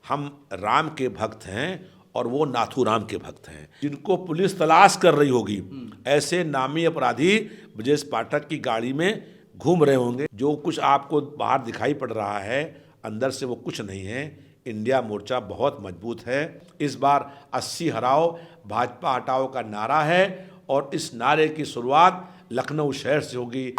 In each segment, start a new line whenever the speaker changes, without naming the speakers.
हम राम के भक्त हैं और वो नाथूराम के भक्त हैं, जिनको पुलिस तलाश कर रही होगी। ऐसे नामी अपराधी ब्रजेश पाठक की गाड़ी में घूम रहे होंगे। जो कुछ आपको बाहर दिखाई पड़ रहा है, अंदर से वो कुछ नहीं है। इंडिया मोर्चा बहुत मजबूत है। इस बार 80 हराओ, भाजपा हटाओ का नारा है और इस नारे की शुरुआत लखनऊ शहर से होगी।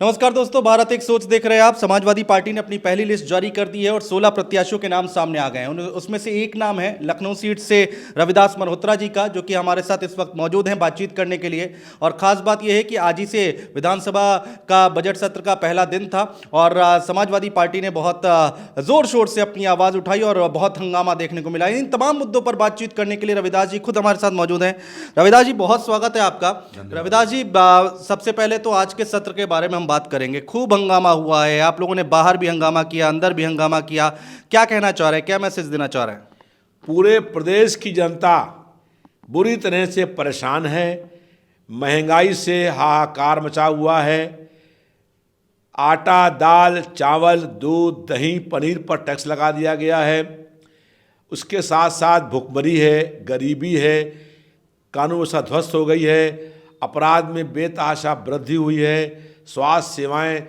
नमस्कार दोस्तों, भारत एक सोच देख रहे हैं आप। समाजवादी पार्टी ने अपनी पहली लिस्ट जारी कर दी है और 16 प्रत्याशियों के नाम सामने आ गए हैं। उसमें से एक नाम है लखनऊ सीट से रविदास मल्होत्रा जी का, जो कि हमारे साथ इस वक्त मौजूद हैं बातचीत करने के लिए। और खास बात यह है कि आज ही से विधानसभा का बजट सत्र का पहला दिन था और समाजवादी पार्टी ने बहुत जोर शोर से अपनी आवाज़ उठाई और बहुत हंगामा देखने को मिला। इन तमाम मुद्दों पर बातचीत करने के लिए रविदास जी खुद हमारे साथ मौजूद हैं। रविदास जी, बहुत स्वागत है आपका। रविदास जी, सबसे पहले तो आज के सत्र के बारे में हम बात करेंगे। खूब हंगामा हुआ है, आप लोगों ने बाहर भी हंगामा किया, अंदर भी हंगामा किया। क्या कहना चाह रहे हैं, क्या मैसेज देना चाह रहे हैं?
पूरे प्रदेश की जनता बुरी तरह से परेशान है। महंगाई से हाहाकार मचा हुआ है। आटा, दाल, चावल, दूध, दही, पनीर पर टैक्स लगा दिया गया है। उसके साथ साथ भुखमरी है, गरीबी है, कानून व्यवस्था ध्वस्त हो गई है, अपराध में बेतहाशा वृद्धि हुई है, स्वास्थ्य सेवाएं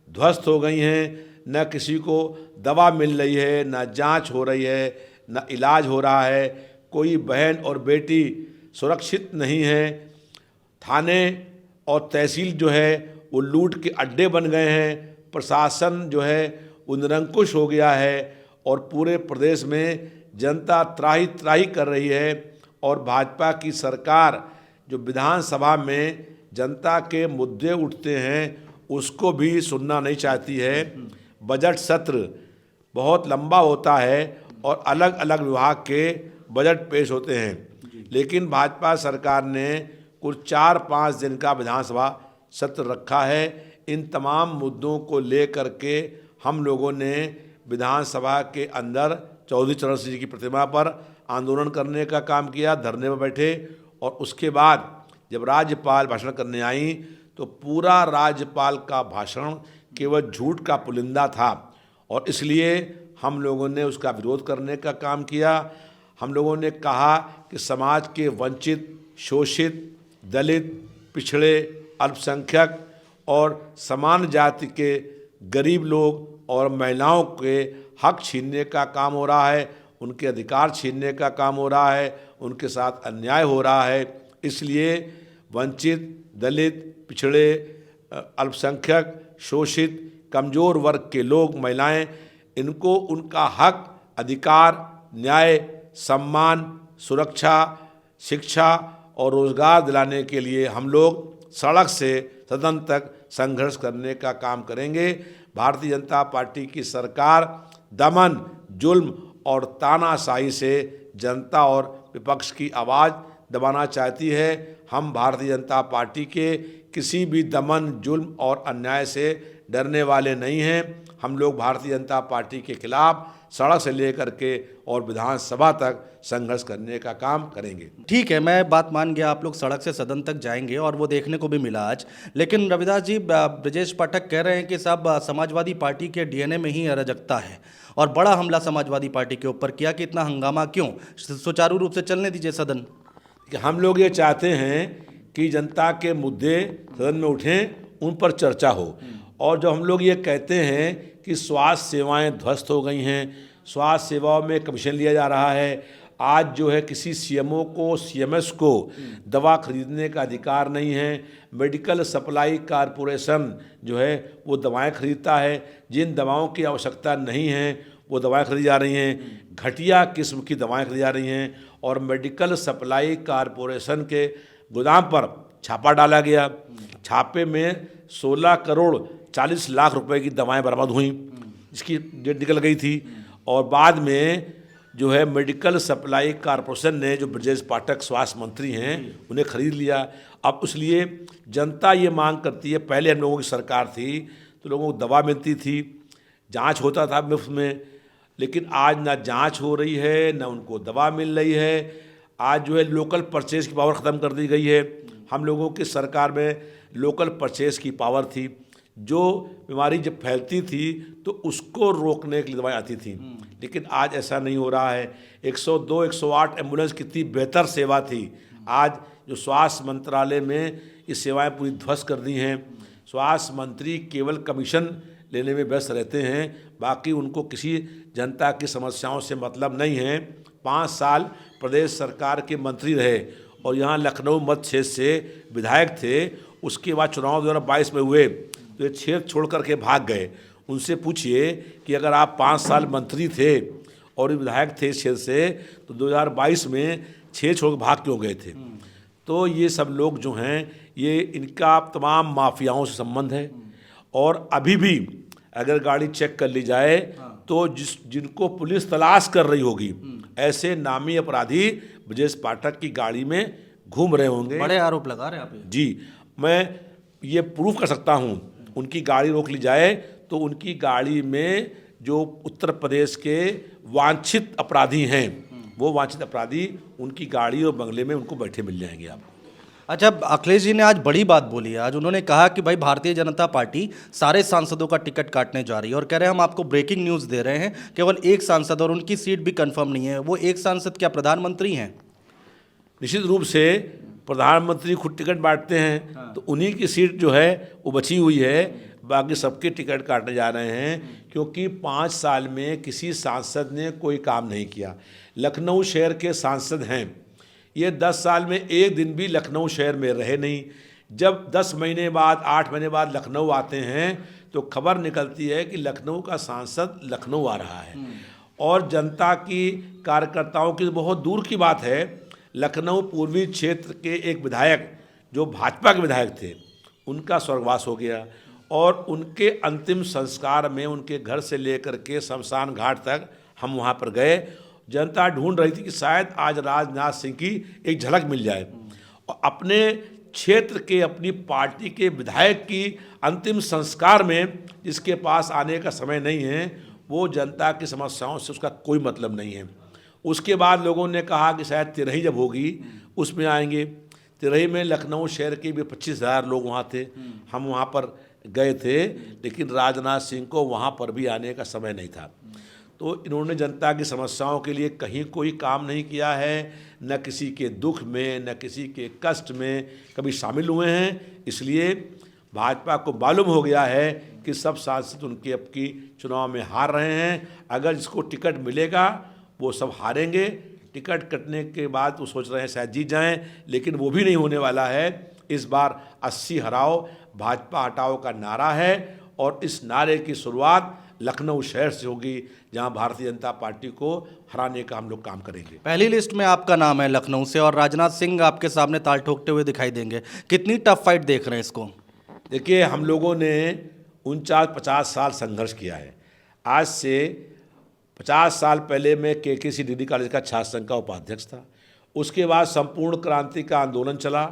ध्वस्त हो गई हैं। न किसी को दवा मिल रही है, न जांच हो रही है, न इलाज हो रहा है। कोई बहन और बेटी सुरक्षित नहीं है। थाने और तहसील जो है वो लूट के अड्डे बन गए हैं। प्रशासन जो है वो निरंकुश हो गया है और पूरे प्रदेश में जनता त्राही त्राही कर रही है। और भाजपा की सरकार जो विधानसभा में जनता के मुद्दे उठते हैं उसको भी सुनना नहीं चाहती है। बजट सत्र बहुत लंबा होता है और अलग अलग विभाग के बजट पेश होते हैं, लेकिन भाजपा सरकार ने कुल 4-5 दिन का विधानसभा सत्र रखा है। इन तमाम मुद्दों को लेकर के हम लोगों ने विधानसभा के अंदर चौधरी चरण सिंह जी की प्रतिमा पर आंदोलन करने का काम किया, धरने पर बैठे। और उसके बाद जब राज्यपाल भाषण करने आई तो पूरा राज्यपाल का भाषण केवल झूठ का पुलिंदा था और इसलिए हम लोगों ने उसका विरोध करने का काम किया। हम लोगों ने कहा कि समाज के वंचित, शोषित, दलित, पिछड़े, अल्पसंख्यक और समान जाति के गरीब लोग और महिलाओं के हक छीनने का काम हो रहा है, उनके अधिकार छीनने का काम हो रहा है, उनके साथ अन्याय हो रहा है। इसलिए वंचित, दलित, पिछड़े, अल्पसंख्यक, शोषित, कमज़ोर वर्ग के लोग, महिलाएं, इनको उनका हक, अधिकार, न्याय, सम्मान, सुरक्षा, शिक्षा और रोज़गार दिलाने के लिए हम लोग सड़क से सदन तक संघर्ष करने का काम करेंगे। भारतीय जनता पार्टी की सरकार दमन, जुल्म और तानाशाही से जनता और विपक्ष की आवाज़ दबाना चाहती है। हम भारतीय जनता पार्टी के किसी भी दमन, जुल्म और अन्याय से डरने वाले नहीं हैं। हम लोग भारतीय जनता पार्टी के खिलाफ सड़क से लेकर के और विधानसभा तक संघर्ष करने का काम करेंगे।
ठीक है, मैं बात मान गया, आप लोग सड़क से सदन तक जाएंगे और वो देखने को भी मिला आज। लेकिन रविदास जी, ब्रजेश पाठक कह रहे हैं कि साहब समाजवादी पार्टी के डीएनए में ही अराजकता है और बड़ा हमला समाजवादी पार्टी के ऊपर किया। कि इतना हंगामा क्यों? सुचारू रूप से चलने दीजिए सदन।
कि हम लोग ये चाहते हैं कि जनता के मुद्दे सदन में उठें, उन पर चर्चा हो। और जब हम लोग ये कहते हैं कि स्वास्थ्य सेवाएं ध्वस्त हो गई हैं, स्वास्थ्य सेवाओं में कमीशन लिया जा रहा है, आज जो है किसी सीएमओ को, सीएमएस को दवा खरीदने का अधिकार नहीं है। मेडिकल सप्लाई कॉरपोरेशन जो है वो दवाएं खरीदता है, जिन दवाओं की आवश्यकता नहीं है वो दवाएं खरीदी जा रही हैं, घटिया किस्म की दवाएं खरीदी जा रही हैं। और मेडिकल सप्लाई कॉरपोरेशन के गोदाम पर छापा डाला गया। छापे में 16 करोड़ 40 लाख रुपए की दवाएं बरामद हुई, इसकी डेट निकल गई थी। और बाद में जो है मेडिकल सप्लाई कॉरपोरेशन ने, जो ब्रजेश पाठक स्वास्थ्य मंत्री हैं, उन्हें खरीद लिया। अब इसलिए जनता ये मांग करती है, पहले हम लोगों की सरकार थी तो लोगों को दवा मिलती थी, जांच होता था मुफ्त में, लेकिन आज ना जांच हो रही है, ना उनको दवा मिल रही है। आज जो है लोकल परचेज की पावर ख़त्म कर दी गई है। हम लोगों की सरकार में लोकल परचेज की पावर थी। जो बीमारी जब फैलती थी तो उसको रोकने के लिए दवाएं आती थी, लेकिन आज ऐसा नहीं हो रहा है। 102 108 एम्बुलेंस कितनी बेहतर सेवा थी, आज जो स्वास्थ्य मंत्रालय में ये सेवाएं पूरी ध्वस्त कर दी हैं। स्वास्थ्य मंत्री केवल कमीशन लेने में व्यस्त रहते हैं, बाकी उनको किसी जनता की समस्याओं से मतलब नहीं है। 5 साल प्रदेश सरकार के मंत्री रहे और यहाँ लखनऊ मध्य क्षेत्र से विधायक थे। उसके बाद चुनाव 2022 में हुए तो ये क्षेत्र छोड़ करके भाग गए। उनसे पूछिए कि अगर आप 5 साल मंत्री थे और विधायक थे इस क्षेत्र से, तो 2022 में क्षेत्र छोड़ भाग क्यों गए थे? तो ये सब लोग जो हैं, ये इनका तमाम माफियाओं से संबंध है। और अभी भी अगर गाड़ी चेक कर ली जाए तो जिनको पुलिस तलाश कर रही होगी, ऐसे नामी अपराधी ब्रजेश पाठक की गाड़ी में घूम रहे होंगे।
बड़े आरोप लगा रहे हैं आप।
जी, मैं ये प्रूफ कर सकता हूँ। उनकी गाड़ी रोक ली जाए तो उनकी गाड़ी में जो उत्तर प्रदेश के वांछित अपराधी हैं, वो वांछित अपराधी उनकी गाड़ी और बंगले में उनको बैठे मिल जाएंगे आपको।
अच्छा, अखिलेश जी ने आज बड़ी बात बोली है। आज उन्होंने कहा कि भाई भारतीय जनता पार्टी सारे सांसदों का टिकट काटने जा रही है और कह रहे हैं हम आपको ब्रेकिंग न्यूज़ दे रहे हैं, केवल एक सांसद और उनकी सीट भी कंफर्म नहीं है। वो एक सांसद क्या प्रधानमंत्री हैं?
निश्चित रूप से प्रधानमंत्री खुद टिकट बांटते हैं, तो उन्हीं की सीट जो है वो बची हुई है। बाकी सबके टिकट काटने जा रहे हैं, क्योंकि 5 साल में किसी सांसद ने कोई काम नहीं किया। लखनऊ शहर के सांसद हैं, ये 10 साल में एक दिन भी लखनऊ शहर में रहे नहीं। जब 10 महीने बाद 8 महीने बाद लखनऊ आते हैं तो खबर निकलती है कि लखनऊ का सांसद लखनऊ आ रहा है। और जनता की कार्यकर्ताओं की बहुत दूर की बात है, लखनऊ पूर्वी क्षेत्र के एक विधायक जो भाजपा के विधायक थे, उनका स्वर्गवास हो गया और उनके अंतिम संस्कार में उनके घर से लेकर के शमशान घाट तक हम वहाँ पर गए। जनता ढूंढ रही थी कि शायद आज राजनाथ सिंह की एक झलक मिल जाए। और अपने क्षेत्र के, अपनी पार्टी के विधायक की अंतिम संस्कार में जिसके पास आने का समय नहीं है, वो जनता की समस्याओं से उसका कोई मतलब नहीं है। उसके बाद लोगों ने कहा कि शायद तिरही जब होगी उसमें आएंगे। तिरही में लखनऊ शहर के भी 25,000 लोग वहाँ थे, हम वहाँ पर गए थे, लेकिन राजनाथ सिंह को वहाँ पर भी आने का समय नहीं था। तो इन्होंने जनता की समस्याओं के लिए कहीं कोई काम नहीं किया है, न किसी के दुख में न किसी के कष्ट में कभी शामिल हुए हैं। इसलिए भाजपा को मालूम हो गया है कि सब सांसद उनके अब की चुनाव में हार रहे हैं। अगर जिसको टिकट मिलेगा वो सब हारेंगे। टिकट कटने के बाद वो सोच रहे हैं शायद जीत जाएं, लेकिन वो भी नहीं होने वाला है। इस बार 80 हराओ, भाजपा हटाओ का नारा है और इस नारे की शुरुआत लखनऊ शहर से होगी, जहां भारतीय जनता पार्टी को हराने का हम लोग काम करेंगे।
पहली लिस्ट में आपका नाम है लखनऊ से और राजनाथ सिंह आपके सामने ताल ठोकते हुए दिखाई देंगे। कितनी टफ फाइट देख रहे हैं इसको?
देखिए, हम लोगों ने 49-50 साल संघर्ष किया है। आज से 50 साल पहले मैं KKC डिग्री कॉलेज का छात्र संघ का उपाध्यक्ष था। उसके बाद संपूर्ण क्रांति का आंदोलन चला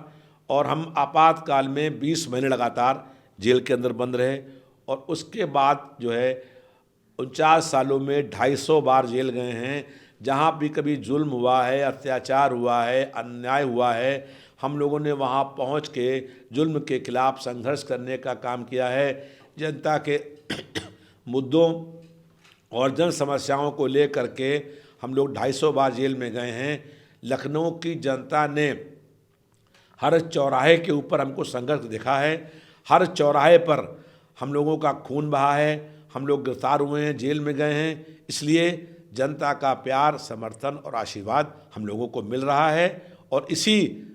और हम आपातकाल में 20 महीने लगातार जेल के अंदर बंद रहे। और उसके बाद जो है 49 सालों में 250 बार जेल गए हैं। जहाँ भी कभी जुल्म हुआ है, अत्याचार हुआ है, अन्याय हुआ है, हम लोगों ने वहाँ पहुँच के जुल्म के खिलाफ संघर्ष करने का काम किया है। जनता के मुद्दों और जन समस्याओं को लेकर के हम लोग 250 बार जेल में गए हैं। लखनऊ की जनता ने हर चौराहे के ऊपर हमको संघर्ष दिखा है। हर चौराहे पर हम लोगों का खून बहा है, हम लोग गिरफ्तार हुए हैं, जेल में गए हैं। इसलिए जनता का प्यार, समर्थन और आशीर्वाद हम लोगों को मिल रहा है और इसी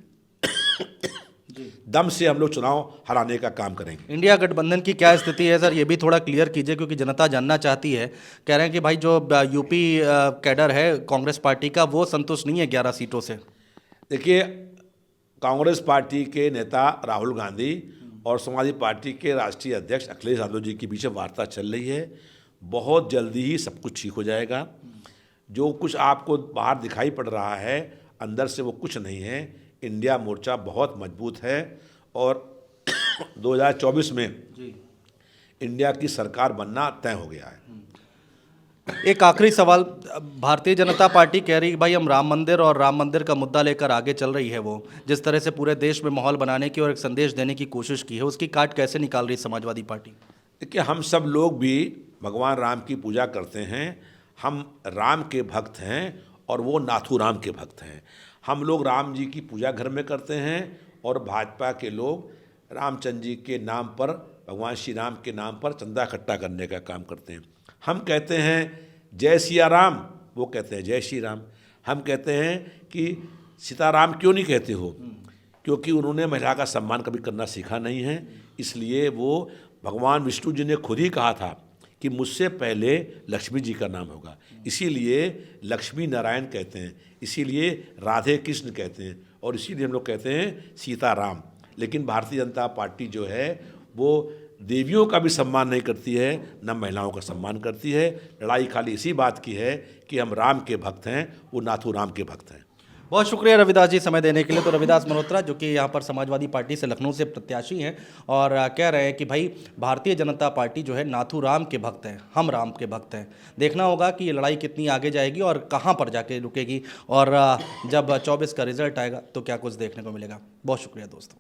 दम से हम लोग चुनाव हराने का काम करेंगे।
इंडिया गठबंधन की क्या स्थिति है सर, ये भी थोड़ा क्लियर कीजिए, क्योंकि जनता जानना चाहती है। कह रहे हैं कि भाई जो यूपी कैडर है कांग्रेस पार्टी का, वो संतुष्ट नहीं है 11 सीटों से।
देखिए, कांग्रेस पार्टी के नेता राहुल गांधी और समाजवादी पार्टी के राष्ट्रीय अध्यक्ष अखिलेश यादव जी के बीच वार्ता चल रही है। बहुत जल्दी ही सब कुछ ठीक हो जाएगा। जो कुछ आपको बाहर दिखाई पड़ रहा है, अंदर से वो कुछ नहीं है। इंडिया मोर्चा बहुत मजबूत है और 2024 में इंडिया की सरकार बनना तय हो गया है।
एक आखिरी सवाल, भारतीय जनता पार्टी कह रही है भाई हम राम मंदिर और राम मंदिर का मुद्दा लेकर आगे चल रही है, वो जिस तरह से पूरे देश में माहौल बनाने की और एक संदेश देने की कोशिश की है, उसकी काट कैसे निकाल रही है समाजवादी पार्टी?
देखिए, हम सब लोग भी भगवान राम की पूजा करते हैं, हम राम के भक्त हैं और वो नाथू राम के भक्त हैं। हम लोग राम जी की पूजा घर में करते हैं और भाजपा के लोग रामचंद्र जी के नाम पर, भगवान श्री राम के नाम पर चंदा इकट्ठा करने का काम करते हैं। हम कहते हैं जय सिया राम, वो कहते हैं जय श्री राम। हम कहते हैं कि सीताराम क्यों नहीं कहते हो, क्योंकि उन्होंने महिला का सम्मान कभी करना सीखा नहीं है। इसलिए वो भगवान विष्णु जी ने खुद ही कहा था कि मुझसे पहले लक्ष्मी जी का नाम होगा, इसीलिए लक्ष्मी नारायण कहते हैं, इसीलिए राधे कृष्ण कहते हैं और इसीलिए हम लोग कहते हैं सीताराम। लेकिन भारतीय जनता पार्टी जो है वो देवियों का भी सम्मान नहीं करती है, न महिलाओं का सम्मान करती है। लड़ाई खाली इसी बात की है कि हम राम के भक्त हैं, वो नाथू राम के भक्त हैं।
बहुत शुक्रिया रविदास जी समय देने के लिए। तो रविदास मल्होत्रा जो कि यहाँ पर समाजवादी पार्टी से लखनऊ से प्रत्याशी हैं और कह रहे हैं कि भाई भारतीय जनता पार्टी जो है नाथू राम के भक्त हैं, हम राम के भक्त हैं। देखना होगा कि ये लड़ाई कितनी आगे जाएगी और कहाँ पर जाके रुकेगी, और जब 24 का रिजल्ट आएगा तो क्या कुछ देखने को मिलेगा। बहुत शुक्रिया दोस्तों।